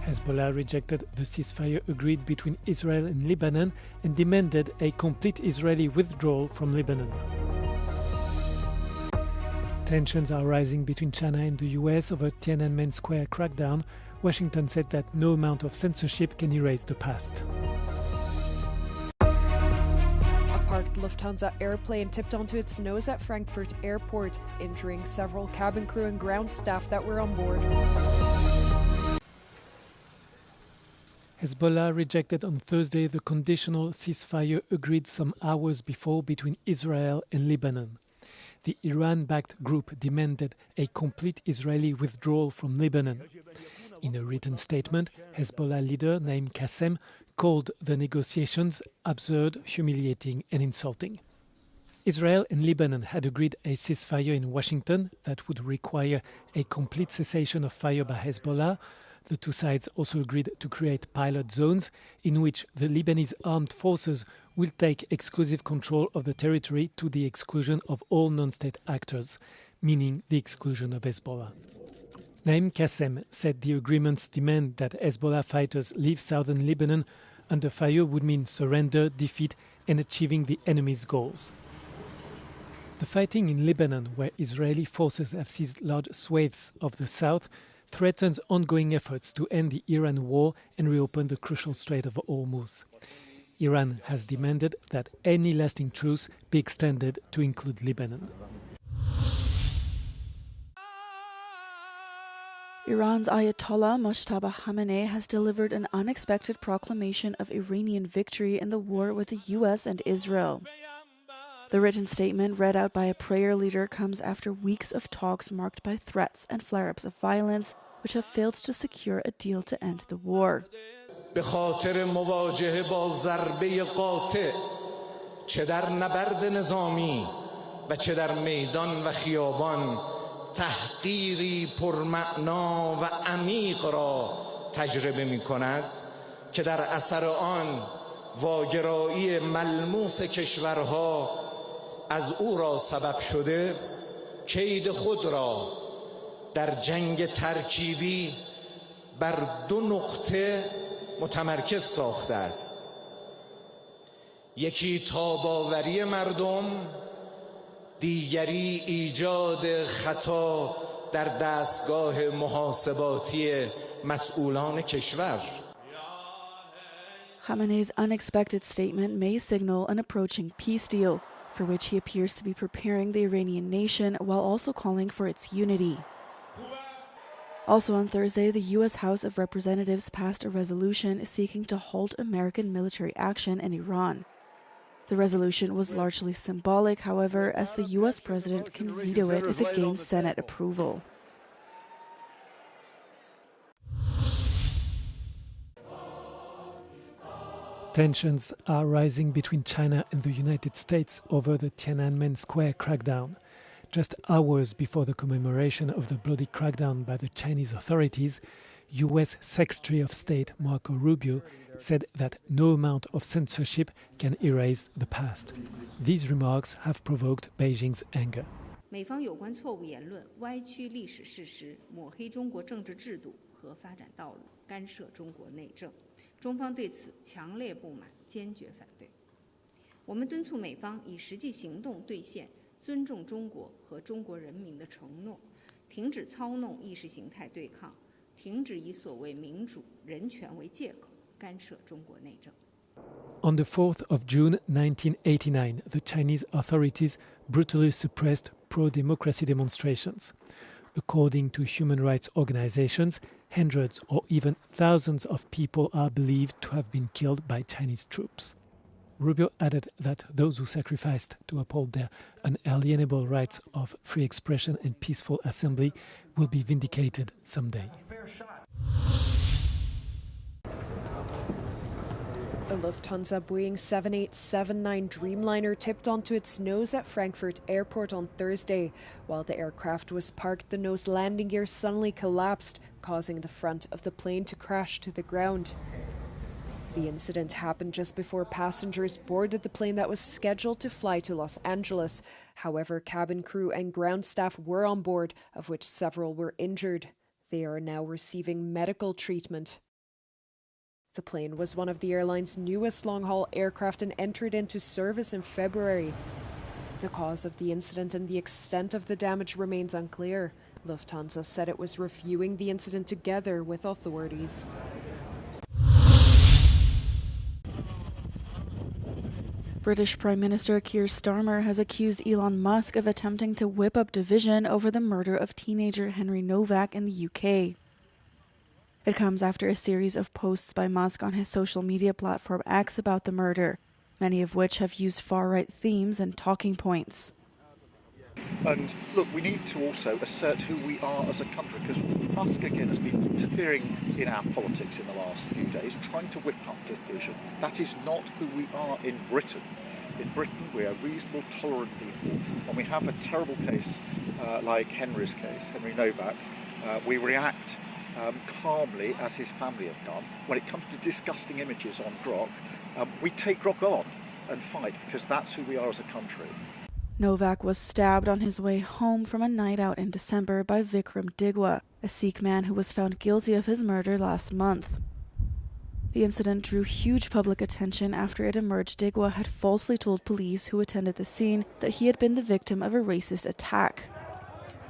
Hezbollah rejected the ceasefire agreed between Israel and Lebanon and demanded a complete Israeli withdrawal from Lebanon. Tensions are rising between China and the US over Tiananmen Square crackdown. Washington said that no amount of censorship can erase the past. A parked Lufthansa airplane tipped onto its nose at Frankfurt airport, injuring several cabin crew and ground staff that were on board. Hezbollah rejected on Thursday the conditional ceasefire agreed some hours before between Israel and Lebanon. The Iran-backed group demanded a complete Israeli withdrawal from Lebanon. In a written statement, Hezbollah leader Naim Qassem called the negotiations absurd, humiliating and insulting. Israel and Lebanon had agreed a ceasefire in Washington that would require a complete cessation of fire by Hezbollah. The two sides also agreed to create pilot zones in which the Lebanese armed forces will take exclusive control of the territory to the exclusion of all non-state actors, meaning the exclusion of Hezbollah. Naim Qassem said the agreements demand that Hezbollah fighters leave southern Lebanon under fire would mean surrender, defeat, and achieving the enemy's goals. The fighting in Lebanon, where Israeli forces have seized large swathes of the south, threatens ongoing efforts to end the Iran war and reopen the crucial Strait of Hormuz. Iran has demanded that any lasting truce be extended to include Lebanon. Iran's Ayatollah Mojtaba Khamenei has delivered an unexpected proclamation of Iranian victory in the war with the US and Israel. The written statement, read out by a prayer leader, comes after weeks of talks marked by threats and flare-ups of violence, which have failed to secure a deal to end the war. به خاطر مواجهه با ضربه قاطع چه در نبرد نظامی و چه در میدان و خیابان تحقیری پرمعنا و عمیق را تجربه می‌کند که در اثر آن واگرایی ملموس کشورها از او را سبب شده کید خود را در جنگ ترکیبی بر دو نقطه متمرکز ساخته است. یکی تاباوری مردم، دیگری ایجاد خطا در دستگاه محاسباتی مسئولان کشور. Khamenei's unexpected statement may signal an approaching peace deal, for which he appears to be preparing the Iranian nation while also calling for its unity. Also on Thursday, the U.S. House of Representatives passed a resolution seeking to halt American military action in Iran. The resolution was largely symbolic, however, as the U.S. president can veto it if it gains Senate approval. Tensions are rising between China and the United States over the Tiananmen Square crackdown. Just hours before the commemoration of the bloody crackdown by the Chinese authorities, U.S. Secretary of State Marco Rubio said that no amount of censorship can erase the past. These remarks have provoked Beijing's anger. 美方有关错误言论歪曲历史事实，抹黑中国政治制度和发展道路，干涉中国内政。中方对此强烈不满，坚决反对。我们敦促美方以实际行动兑现尊重中国和中国人民的承诺，停止操弄意识形态对抗，停止以所谓民主、人权为借口干涉中国内政。 On the 4th of June 1989, the Chinese authorities brutally suppressed pro-democracy demonstrations. According to human rights organizations, hundreds or even thousands of people are believed to have been killed by Chinese troops. Rubio added that those who sacrificed to uphold their unalienable rights of free expression and peaceful assembly will be vindicated someday. A Lufthansa Boeing 7879 Dreamliner tipped onto its nose at Frankfurt airport on Thursday. While the aircraft was parked, the nose landing gear suddenly collapsed, causing the front of the plane to crash to the ground. The incident happened just before passengers boarded the plane that was scheduled to fly to Los Angeles. However, cabin crew and ground staff were on board, of which several were injured. They are now receiving medical treatment. The plane was one of the airline's newest long-haul aircraft and entered into service in February. The cause of the incident and the extent of the damage remains unclear. Lufthansa said it was reviewing the incident together with authorities. British Prime Minister Keir Starmer has accused Elon Musk of attempting to whip up division over the murder of teenager Henry Novak in the UK. It comes after a series of posts by Musk on his social media platform X about the murder, many of which have used far-right themes and talking points. And look, we need to also assert who we are as a country, because Musk again has been interfering in our politics in the last few days, trying to whip up division. That is not who we are in Britain. In Britain, we are reasonable, tolerant people. When we have a terrible case like Henry's case, Henry Novak, we react calmly, as his family have done. When it comes to disgusting images on Grok, we take Grok on and fight, because that's who we are as a country. Novak was stabbed on his way home from a night out in December by Vikram Digwa, a Sikh man who was found guilty of his murder last month. The incident drew huge public attention after it emerged Digwa had falsely told police who attended the scene that he had been the victim of a racist attack.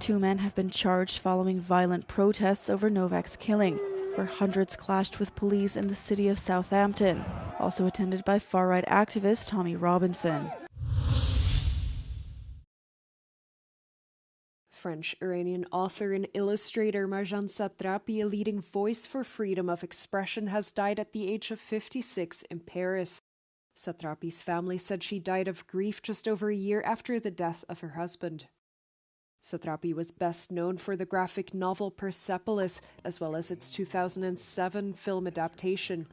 2 men have been charged following violent protests over Novak's killing, where hundreds clashed with police in the city of Southampton, also attended by far-right activist Tommy Robinson. French-Iranian author and illustrator Marjane Satrapi, a leading voice for freedom of expression, has died at the age of 56 in Paris. Satrapi's family said she died of grief just over a year after the death of her husband. Satrapi was best known for the graphic novel Persepolis, as well as its 2007 film adaptation.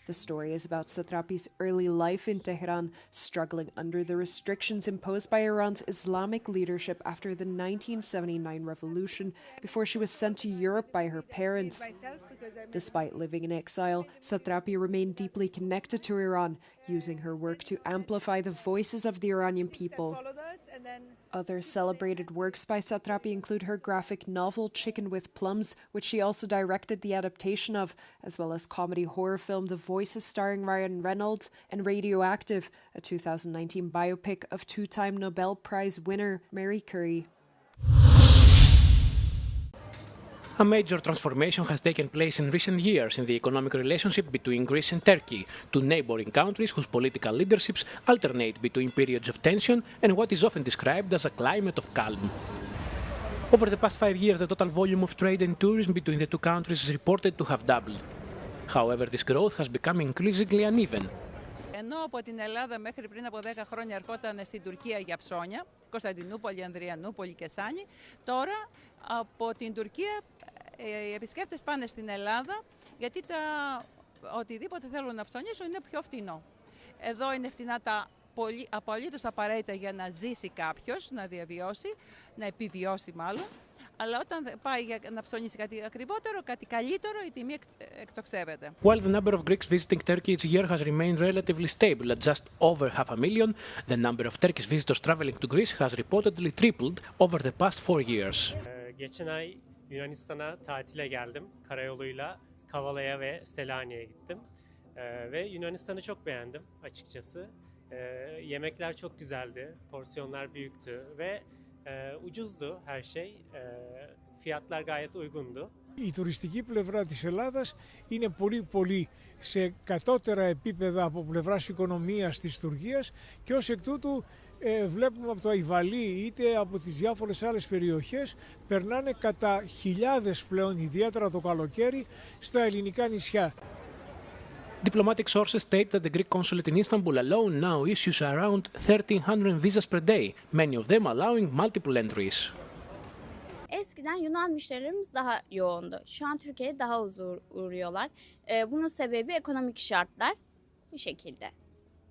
The story is about Satrapi's early life in Tehran, struggling under the restrictions imposed by Iran's Islamic leadership after the 1979 revolution, before she was sent to Europe by her parents. Despite living in exile, Satrapi remained deeply connected to Iran, using her work to amplify the voices of the Iranian people. Other celebrated works by Satrapi include her graphic novel Chicken with Plums, which she also directed the adaptation of, as well as comedy horror film The Voices starring Ryan Reynolds, and Radioactive, a 2019 biopic of 2-time Nobel Prize winner Marie Curie. A major transformation has taken place in recent years in the economic relationship between Greece and Turkey, two neighboring countries whose political leaderships alternate between periods of tension and what is often described as a climate of calm. Over the past 5 years, the total volume of trade and tourism between the two countries is reported to have doubled. However, this growth has become increasingly uneven. Ενώ από την Ελλάδα μέχρι πριν από 10 χρόνια ερχόταν στην Τουρκία για ψώνια, Κωνσταντινούπολη, Ανδριανούπολη και Σάνι, τώρα από την Τουρκία οι επισκέπτες πάνε στην Ελλάδα γιατί οτιδήποτε θέλουν να ψωνίσουν είναι πιο φτηνό. Εδώ είναι φτηνά τα απολύτως απαραίτητα για να ζήσει κάποιος, να διαβιώσει, να επιβιώσει μάλλον. Αλλά όταν πάει να ψωνίσει κάτι ακριβότερο, κάτι καλύτερο, η τιμή εκτοξεύεται. While the number of Greeks visiting Turkey each year has remained relatively stable at just over 500,000, the number of Turkish visitors traveling to Greece has reportedly tripled over the past 4 years. Geçen ay Yunanistan'a tatile geldim. Karayoluyla Kavala'ya ve Selanik'e gittim. Ve Yunanistan'ı çok beğendim açıkçası. Yemekler çok güzeldi, porsiyonlar büyüktü ve ucuzdu her şey. Fiyatlar gayet uygundu. Η τουριστική πλευρά της Ελλάδας είναι πολύ σε κατώτερα επίπεδα από πλευράς οικονομίας της Τουρκίας και ως εκ τούτου βλέπουμε από το Αϊβαλί είτε από τις διάφορες άλλες περιοχές περνάνε κατά χιλιάδες πλέον, ιδιαίτερα το καλοκαίρι, στα ελληνικά νησιά. Diplomatic sources state that the Greek consulate in Istanbul alone now issues around 1,300 visas per day, many of them allowing multiple entries. Eskiden Yunan müşterilerimiz daha yoğundu. Şu an Türkiye'ye daha uzun uğruyorlar. Bunun sebebi ekonomik şartlar bu şekilde.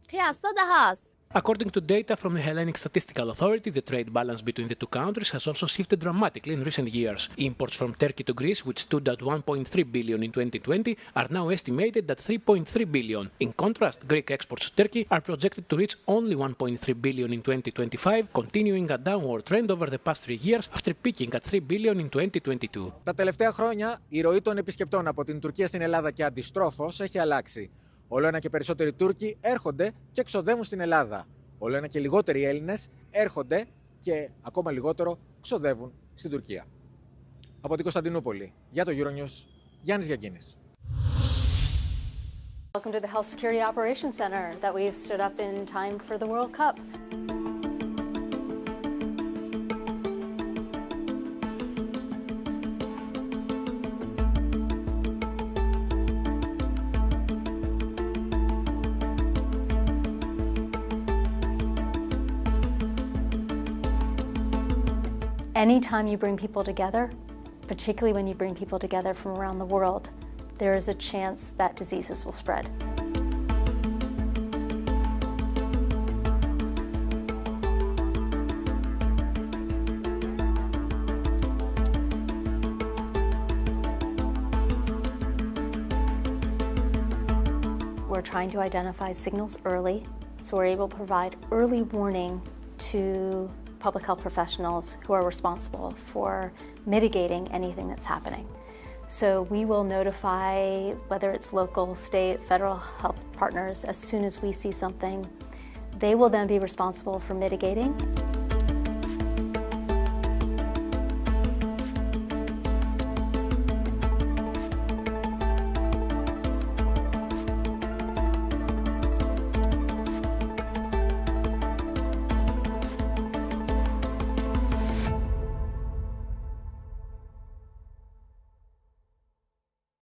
Kıyasla daha az. According to data from the Hellenic Statistical Authority, the trade balance between the two countries has also shifted dramatically in recent years. Imports from Turkey to Greece, which stood at 1.3 billion in 2020, are now estimated at 3.3 billion. In contrast, Greek exports to Turkey are projected to reach only 1.3 billion in 2025, continuing a downward trend over the past 3 years after peaking at 3 billion in 2022. Τα τελευταία χρόνια, η ροή των επισκεπτών από την Τουρκία στην Ελλάδα και αντιστρόφως έχει αλλάξει. Όλο ένα και περισσότεροι Τούρκοι έρχονται και ξοδεύουν στην Ελλάδα. Όλο ένα και λιγότεροι Έλληνες έρχονται και ακόμα λιγότερο ξοδεύουν στην Τουρκία. Από την Κωνσταντινούπολη, για το Euronews, Γιάννης Γιαγκίνης. Welcome to the Health Security Operations Center that we've stood up in time for the World Cup. Anytime you bring people together, particularly when you bring people together from around the world, there is a chance that diseases will spread. We're trying to identify signals early, so we're able to provide early warning to public health professionals who are responsible for mitigating anything that's happening. So we will notify whether it's local, state, federal health partners as soon as we see something. They will then be responsible for mitigating.